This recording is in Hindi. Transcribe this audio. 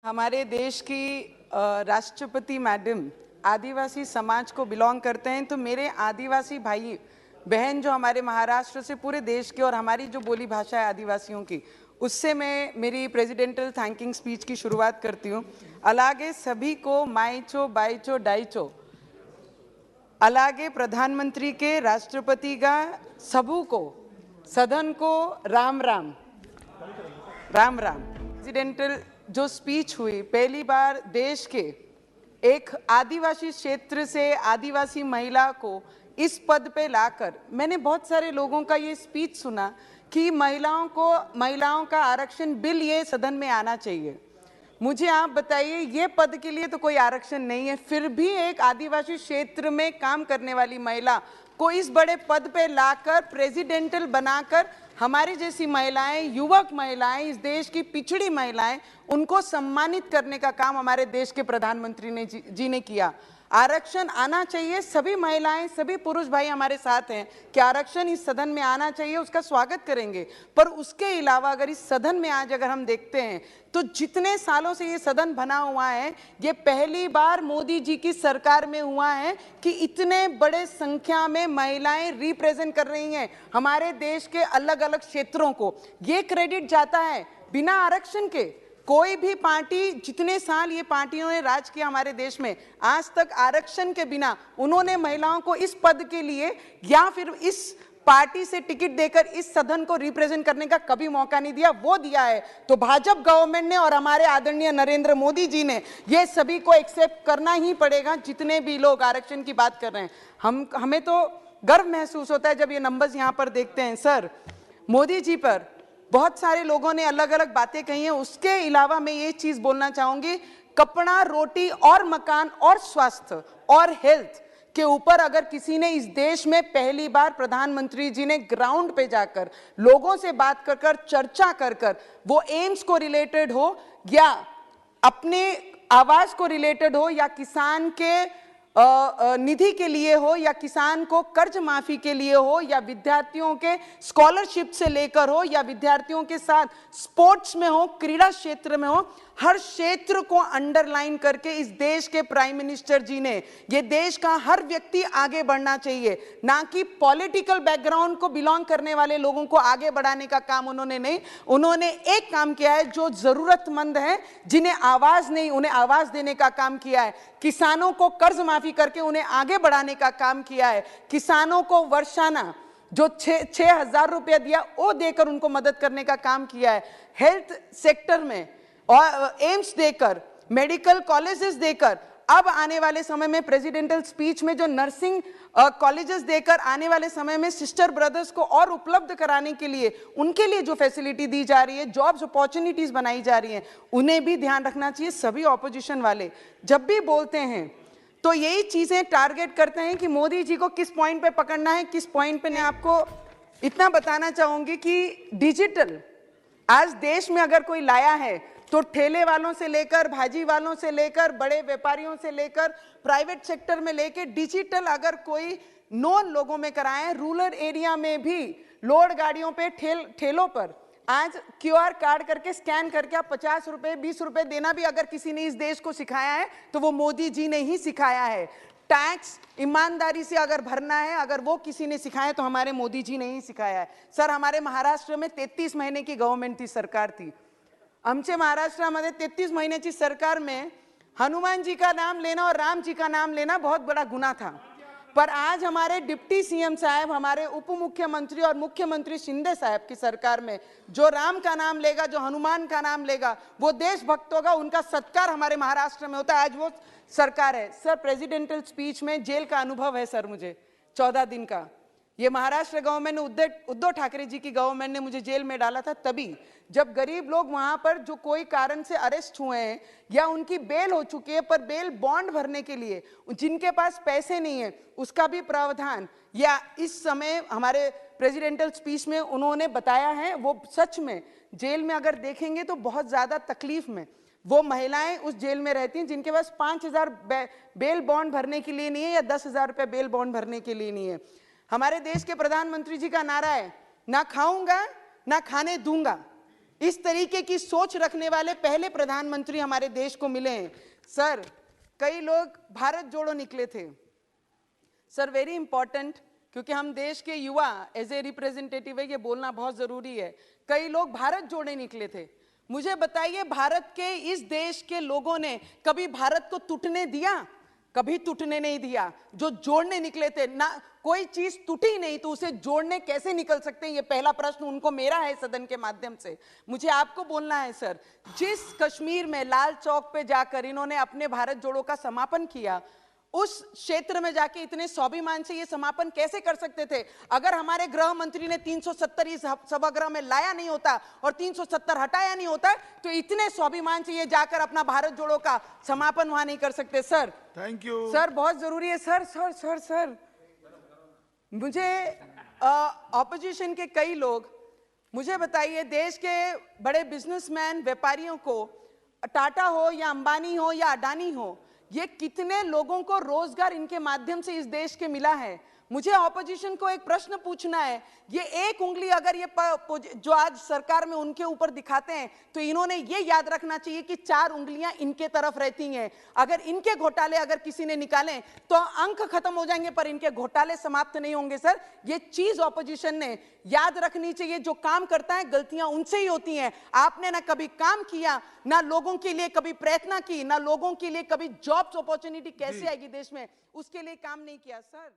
हमारे देश की राष्ट्रपति मैडम आदिवासी समाज को बिलोंग करते हैं, तो मेरे आदिवासी भाई बहन जो हमारे महाराष्ट्र से पूरे देश के और हमारी जो बोली भाषा है आदिवासियों की, उससे मैं मेरी प्रेसिडेंटल थैंकिंग स्पीच की शुरुआत करती हूँ। अलागे सभी को माइचो बाइचो डाइचो, अलागे प्रधानमंत्री के राष्ट्रपति का सबू को सदन को राम राम राम राम। प्रेसिडेंटल जो स्पीच हुई, पहली बार देश के एक आदिवासी क्षेत्र से आदिवासी महिला को इस पद पे लाकर, मैंने बहुत सारे लोगों का ये स्पीच सुना कि महिलाओं का आरक्षण बिल ये सदन में आना चाहिए। मुझे आप बताइए, ये पद के लिए तो कोई आरक्षण नहीं है, फिर भी एक आदिवासी क्षेत्र में काम करने वाली महिला को इस बड़े पद पे लाकर प्रेसिडेंटल बनाकर हमारी जैसी महिलाएं, युवक महिलाएं, इस देश की पिछड़ी महिलाएं, उनको सम्मानित करने का काम हमारे देश के प्रधानमंत्री जी ने किया। आरक्षण आना चाहिए, सभी महिलाएं, सभी पुरुष भाई हमारे साथ हैं कि आरक्षण इस सदन में आना चाहिए, उसका स्वागत करेंगे। पर उसके अलावा अगर इस सदन में आज अगर हम देखते हैं तो जितने सालों से ये सदन बना हुआ है, ये पहली बार मोदी जी की सरकार में हुआ है कि इतने बड़े संख्या में महिलाएं रिप्रेजेंट कर रही हैं हमारे देश के अलग अलग क्षेत्रों को। ये क्रेडिट जाता है बिना आरक्षण के। कोई भी पार्टी, जितने साल ये पार्टियों ने राज किया हमारे देश में, आज तक आरक्षण के बिना उन्होंने महिलाओं को इस पद के लिए या फिर इस पार्टी से टिकट देकर इस सदन को रिप्रेजेंट करने का कभी मौका नहीं दिया। वो दिया है तो भाजपा गवर्नमेंट ने और हमारे आदरणीय नरेंद्र मोदी जी ने, ये सभी को एक्सेप्ट करना ही पड़ेगा। जितने भी लोग आरक्षण की बात कर रहे हैं, हमें तो गर्व महसूस होता है जब ये नंबर्स यहाँ पर देखते हैं। सर, मोदी जी पर बहुत सारे लोगों ने अलग अलग बातें कही हैं, उसके अलावा मैं ये चीज बोलना चाहूंगी, कपड़ा, रोटी और मकान और स्वास्थ्य और हेल्थ के ऊपर अगर किसी ने इस देश में पहली बार प्रधानमंत्री जी ने ग्राउंड पे जाकर लोगों से बात कर कर, चर्चा कर कर, वो एम्स को रिलेटेड हो या अपने आवास को रिलेटेड हो या किसान के निधि के लिए हो या किसान को कर्ज माफी के लिए हो या विद्यार्थियों के स्कॉलरशिप से लेकर हो या विद्यार्थियों के साथ स्पोर्ट्स में हो, क्रीड़ा क्षेत्र में हो, हर क्षेत्र को अंडरलाइन करके इस देश के प्राइम मिनिस्टर जी ने, ये देश का हर व्यक्ति आगे बढ़ना चाहिए, ना कि पॉलिटिकल बैकग्राउंड को बिलोंग करने वाले लोगों को आगे बढ़ाने का काम उन्होंने नहीं। उन्होंने एक काम किया है, जो जरूरतमंद है, जिन्हें आवाज नहीं, उन्हें आवाज देने का काम किया है। किसानों को कर्ज माफी करके उन्हें आगे बढ़ाने का काम किया है। किसानों को वर्षाना जो 6,000 रुपया दिया वो देकर उनको मदद करने का काम किया है। हेल्थ सेक्टर में और एम्स देकर, मेडिकल कॉलेजेस देकर, अब आने वाले समय में प्रेसिडेंटल स्पीच में जो नर्सिंग कॉलेजेस देकर आने वाले समय में सिस्टर ब्रदर्स को और उपलब्ध कराने के लिए, उनके लिए जो फैसिलिटी दी जा रही है, जॉब्स अपॉर्चुनिटीज बनाई जा रही हैं, उन्हें भी ध्यान रखना चाहिए। सभी ऑपोजिशन वाले जब भी बोलते हैं तो यही चीजें टारगेट करते हैं कि मोदी जी को किस पॉइंट पे पकड़ना है, किस पॉइंट पे। मैं आपको इतना बताना चाहूंगी कि डिजिटल आज देश में अगर कोई लाया है तो ठेले वालों से लेकर, भाजी वालों से लेकर, बड़े व्यापारियों से लेकर, प्राइवेट सेक्टर में लेकर डिजिटल अगर कोई नॉन लोगों में कराए, रूरल एरिया में भी लोड गाड़ियों पे, ठेलों पर आज क्यूआर कार्ड करके स्कैन करके आप 50 रुपए 20 रुपए देना भी अगर किसी ने इस देश को सिखाया है तो वो मोदी जी ने ही सिखाया है। टैक्स ईमानदारी से अगर भरना है, अगर वो किसी ने सिखाया तो हमारे मोदी जी ने ही सिखाया है। सर, हमारे महाराष्ट्र में 33 महीने की गवर्नमेंट थी, सरकार थी। आमच्या महाराष्ट्रामध्ये 33 महीन्याची सरकार में हनुमान जी का नाम लेना और राम जी का नाम लेना बहुत बड़ा गुनाह था। पर आज हमारे डिप्टी सीएम साहब, हमारे उप मुख्यमंत्री और मुख्यमंत्री शिंदे साहब की सरकार में जो राम का नाम लेगा, जो हनुमान का नाम लेगा, वो देशभक्त होगा, उनका सत्कार हमारे महाराष्ट्र में होता है। आज वो सरकार है। सर, प्रेसिडेंटल स्पीच में जेल का अनुभव है सर मुझे, 14 दिन का। ये महाराष्ट्र गवर्नमेंट ने, उद्धव ठाकरे जी की गवर्नमेंट ने मुझे जेल में डाला था तभी, जब गरीब लोग वहां पर जो कोई कारण से अरेस्ट हुए हैं या उनकी बेल हो चुकी है, पर बेल बॉन्ड भरने के लिए जिनके पास पैसे नहीं है, उसका भी प्रावधान या इस समय हमारे प्रेसिडेंटल स्पीच में उन्होंने बताया है। वो सच में जेल में अगर देखेंगे तो बहुत ज्यादा तकलीफ में वो महिलाएं उस जेल में रहती हैं जिनके पास 5,000 बेल बॉन्ड भरने के लिए नहीं है या 10,000 रुपये बेल बॉन्ड भरने के लिए नहीं है। हमारे देश के प्रधानमंत्री जी का नारा है, ना खाऊंगा ना खाने दूंगा। इस तरीके की सोच रखने वाले पहले प्रधानमंत्री हमारे देश को मिले हैं। सर, कई लोग भारत जोड़ो निकले थे। सर, वेरी इंपॉर्टेंट, क्योंकि हम देश के युवा एज ए रिप्रेजेंटेटिव है, ये बोलना बहुत जरूरी है। कई लोग भारत जोड़ने निकले थे। मुझे बताइए, भारत के इस देश के लोगों ने कभी भारत को टूटने दिया? कभी टूटने नहीं दिया। जो जोड़ने निकले थे ना, कोई चीज टूटी नहीं तो उसे जोड़ने कैसे निकल सकते हैं? ये पहला प्रश्न उनको मेरा है सदन के माध्यम से। मुझे आपको बोलना है सर, जिस कश्मीर में लाल चौक पे जाकर इन्होंने अपने भारत जोड़ो का समापन किया, उस क्षेत्र में जाके इतने स्वाभिमान से ये समापन कैसे कर सकते थे? अगर हमारे गृह मंत्री ने 370 इस सभागृह में लाया नहीं होता और 370 हटाया नहीं होता, तो इतने स्वाभिमान से ये जाकर अपना भारत जोड़ो का समापन वहां नहीं कर सकते। सर, थैंक यू सर, बहुत जरूरी है सर। सर सर सर मुझे ऑपोजिशन के कई लोग, मुझे बताइए, देश के बड़े बिजनेसमैन व्यापारियों को, टाटा हो या अंबानी हो या अडानी हो, ये कितने लोगों को रोजगार इनके माध्यम से इस देश के मिला है? मुझे ऑपोजिशन को एक प्रश्न पूछना है, ये एक उंगली अगर ये जो आज सरकार में उनके ऊपर दिखाते हैं, तो इन्होंने ये याद रखना चाहिए कि 4 उंगलियां इनके तरफ रहती हैं। अगर इनके घोटाले अगर किसी ने निकाले तो अंक खत्म हो जाएंगे, पर इनके घोटाले समाप्त नहीं होंगे। सर, ये चीज ऑपोजिशन ने याद रखनी चाहिए। जो काम करता है, गलतियां उनसे ही होती हैं। आपने ना कभी काम किया, ना लोगों के लिए कभी प्रयत्न की, ना लोगों के लिए कभी जॉब्स अपॉर्चुनिटी कैसे आएगी देश में, उसके लिए काम नहीं किया। सर।